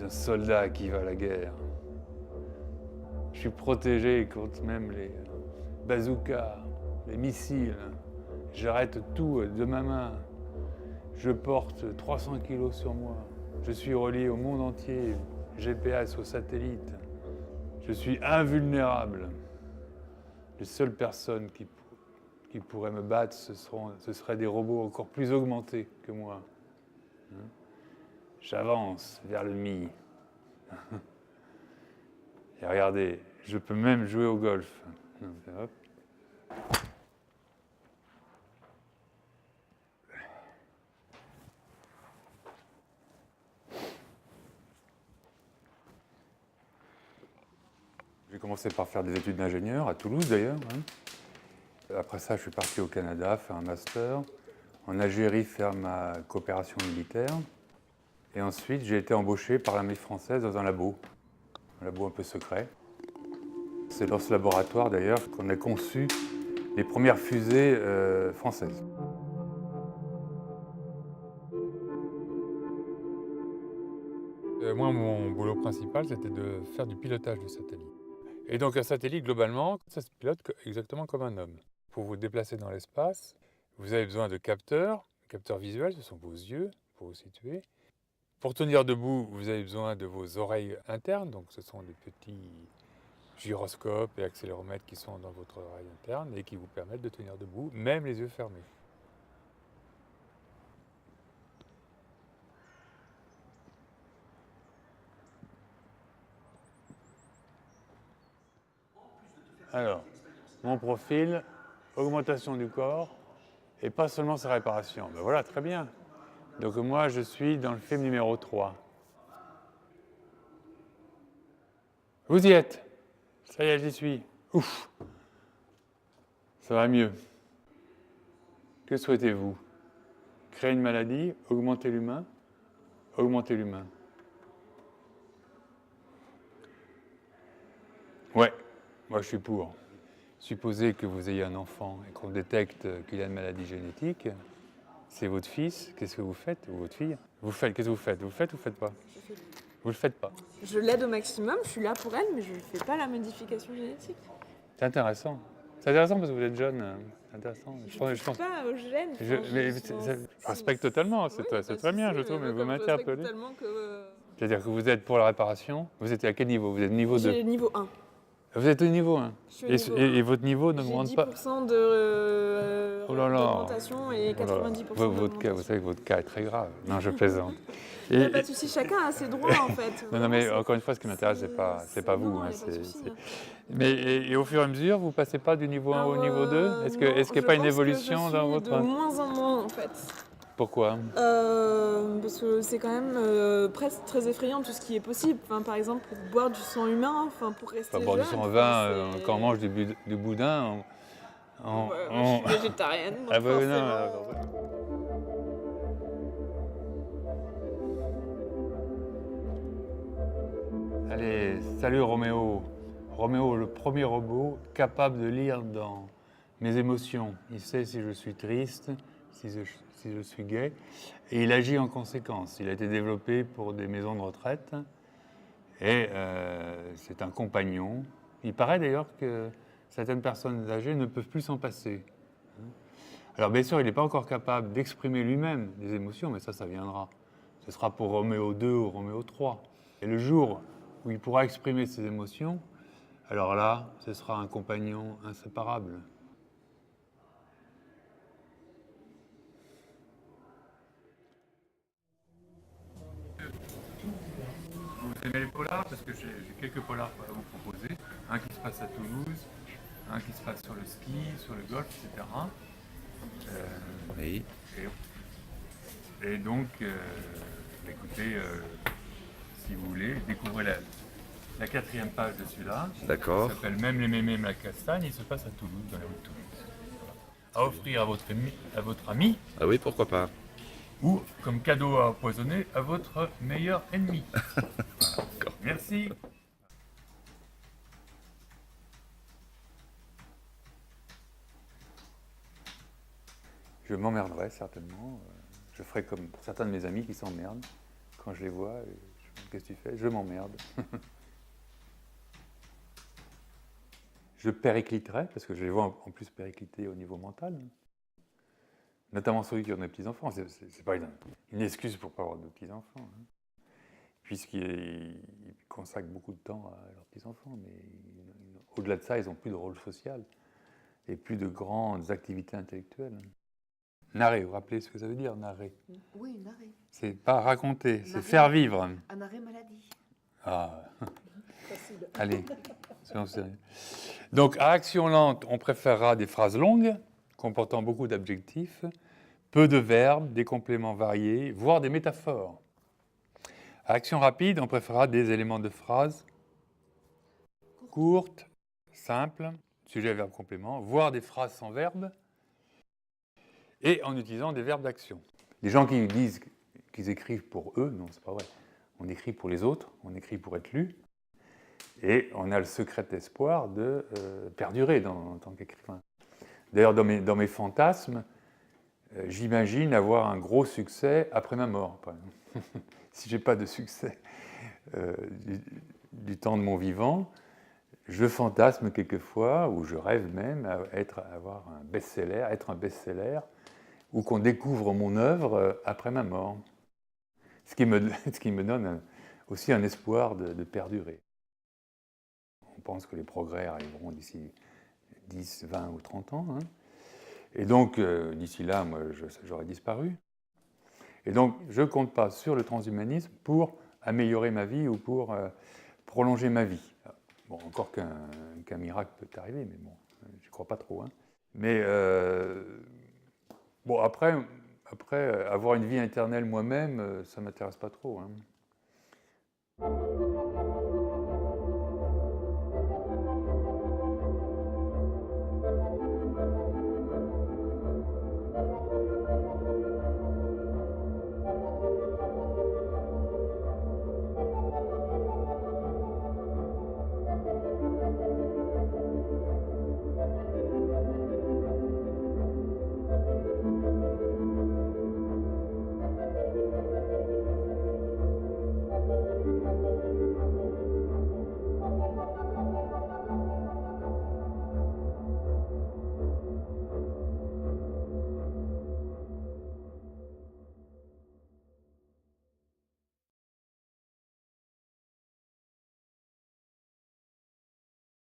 un soldat qui va à la guerre. Je suis protégé contre même les bazookas, les missiles. J'arrête tout de ma main. Je porte 300 kilos sur moi. Je suis relié au monde entier, GPS, aux satellites. Je suis invulnérable. Les seules personnes qui pourraient me battre, ce seraient des robots encore plus augmentés que moi. J'avance vers le mi. Et regardez, je peux même jouer au golf. Hop. J'ai commencé par faire des études d'ingénieur, à Toulouse d'ailleurs. Après ça, je suis parti au Canada faire un master. En Algérie, faire ma coopération militaire. Et ensuite, j'ai été embauché par l'armée française dans un labo un peu secret. C'est dans ce laboratoire d'ailleurs qu'on a conçu les premières fusées françaises. Moi, mon boulot principal, c'était de faire du pilotage de satellite. Et donc un satellite, globalement, ça se pilote exactement comme un homme. Pour vous déplacer dans l'espace, vous avez besoin de capteurs. Les capteurs visuels, ce sont vos yeux, pour vous situer. Pour tenir debout, vous avez besoin de vos oreilles internes, donc ce sont des petits gyroscopes et accéléromètres qui sont dans votre oreille interne et qui vous permettent de tenir debout, même les yeux fermés. Alors, mon profil, augmentation du corps et pas seulement sa réparation. Ben voilà, très bien. Donc moi, je suis dans le film numéro 3. Vous y êtes. Ça y est, j'y suis. Ouf. Ça va mieux. Que souhaitez-vous? Créer une maladie? Augmenter l'humain? Augmenter l'humain. Ouais, moi je suis pour. Supposez que vous ayez un enfant et qu'on détecte qu'il a une maladie génétique. C'est votre fils, qu'est-ce que vous faites? Ou votre fille? Qu'est-ce que vous faites? Vous le faites ou vous le faites pas? Vous le faites pas. Je l'aide au maximum, je suis là pour elle, mais je ne fais pas la modification génétique. C'est intéressant. C'est intéressant parce que vous êtes jeune. C'est intéressant. Je pense pas aux gènes. Je respecte totalement, c'est très bien, je trouve, mais vous m'interpellez. Totalement que... C'est-à-dire que vous êtes pour la réparation, vous êtes à quel niveau? Vous êtes niveau 2? J'ai niveau 1. Vous êtes au niveau 1. Et votre niveau n'augmente pas? J'ai 10% d'augmentation et 90% Vous savez que votre cas est très grave. Non, je plaisante. Il n'y a pas de souci, chacun a ses droits en fait. Non, mais encore une fois, ce qui m'intéresse, c'est pas vous. Mais au fur et à mesure, vous passez pas du niveau 1 au niveau 2? Est-ce qu'il n'y a pas une évolution dans votre... De moins en moins en fait. Pourquoi? Parce que c'est quand même presque très effrayant tout ce qui est possible. Enfin, par exemple, pour boire du sang humain, pour rester jeune. Boire du sang vin, quand on mange du boudin, je suis végétarienne. Donc Allez, salut Roméo. Roméo, le premier robot capable de lire dans mes émotions. Il sait si je suis triste, si je suis gai, et il agit en conséquence. Il a été développé pour des maisons de retraite, et c'est un compagnon. Il paraît d'ailleurs que certaines personnes âgées ne peuvent plus s'en passer. Alors bien sûr, il n'est pas encore capable d'exprimer lui-même des émotions, mais ça viendra. Ce sera pour Roméo 2 ou Roméo 3. Et le jour où il pourra exprimer ses émotions, alors là, ce sera un compagnon inséparable. Vous aimez les polars? Parce que j'ai quelques polars à vous proposer. Un qui se passe à Toulouse, un qui se passe sur le ski, sur le golf, etc. Oui. Et donc, écoutez, si vous voulez, découvrez la 4e page de celui-là. D'accord. Il s'appelle Même les mémés la castagne. Il se passe à Toulouse, dans la rue de Toulouse. À offrir à votre ami. Ah oui, pourquoi pas. Ou comme cadeau à empoisonner à votre meilleur ennemi. Voilà. Merci. Je m'emmerderai certainement. Je ferai comme certains de mes amis qui s'emmerdent quand je les vois. Qu'est-ce que tu fais? Je m'emmerde. Je péricliterai, parce que je les vois en plus péricliter au niveau mental, notamment ceux qui ont des petits-enfants. C'est pas une excuse pour ne pas avoir de petits-enfants, hein, puisqu'ils consacrent beaucoup de temps à leurs petits-enfants, mais au-delà de ça, ils n'ont plus de rôle social et plus de grandes activités intellectuelles. Narrer, vous vous rappelez ce que ça veut dire, narrer? Oui, narrer. C'est pas raconter, c'est Narrer. faire vivre. Un arrêt maladie. Ah, Facile. allez, soyons sérieux. Donc, à action lente, on préférera des phrases longues, comportant beaucoup d'adjectifs, peu de verbes, des compléments variés, voire des métaphores. À action rapide, on préférera des éléments de phrase courtes, simples, sujet, verbe, complément, voire des phrases sans verbe, et en utilisant des verbes d'action. Les gens qui disent qu'ils écrivent pour eux, non, c'est pas vrai. On écrit pour les autres, on écrit pour être lu, et on a le secret espoir de perdurer en tant qu'écrivain. D'ailleurs, dans mes fantasmes, j'imagine avoir un gros succès après ma mort. Si je n'ai pas de succès du temps de mon vivant, je fantasme quelquefois, ou je rêve même, avoir un best-seller, être un best-seller, ou qu'on découvre mon œuvre après ma mort. Ce qui me donne aussi un espoir de perdurer. On pense que les progrès arriveront d'ici 10, 20 ou 30 ans. Hein. Et donc, d'ici là, moi, j'aurais disparu. Et donc, je ne compte pas sur le transhumanisme pour améliorer ma vie ou pour prolonger ma vie. Bon, encore qu'un miracle peut arriver, mais bon, je ne crois pas trop. Hein. Mais bon, après, avoir une vie éternelle moi-même, ça ne m'intéresse pas trop. Hein.